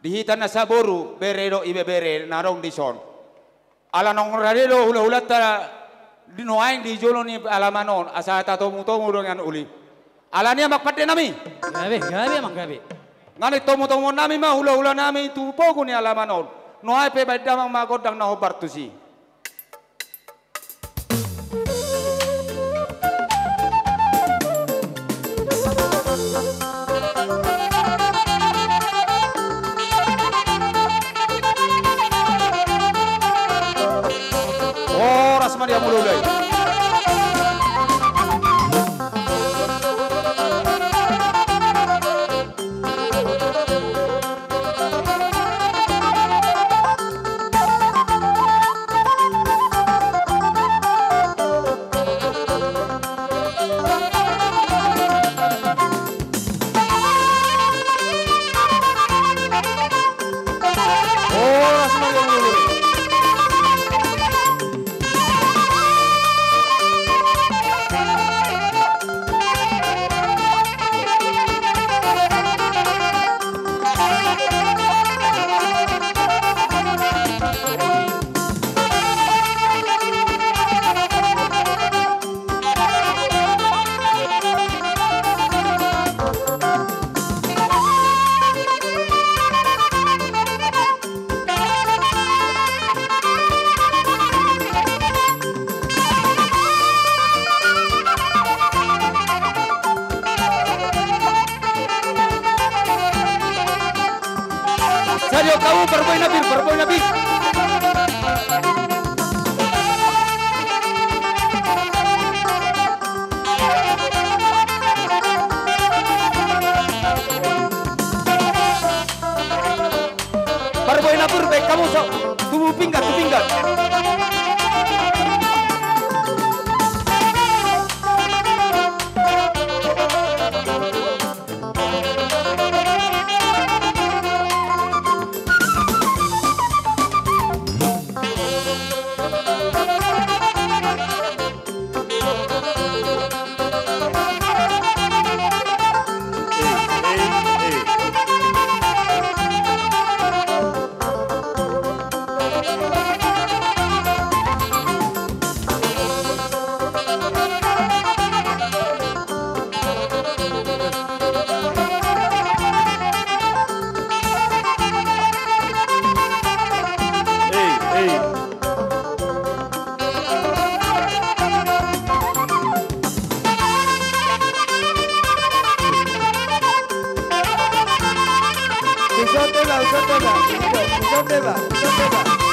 Dihitan na sa boru, berero ibe bere narong di son. Ala nong radelo hula-hula ta dinoain di jolo ni alamanon asa ta tomu-tomu dengan uli. Ala niya makpate nami. Gabi emang gabi. Ngani tomu-tomu nami mah hula-hula nami tu pogo ni alamanon. Noai pe badda mang magodang na hobartusi. Oh, rasman dia mulai. Sadio kamu berboy nabi, berboy nabi. Berboy nabi, baik kamu sok. Tubuh pinggat, tubuh pinggat. Usatela, usatela, usatela, usatela.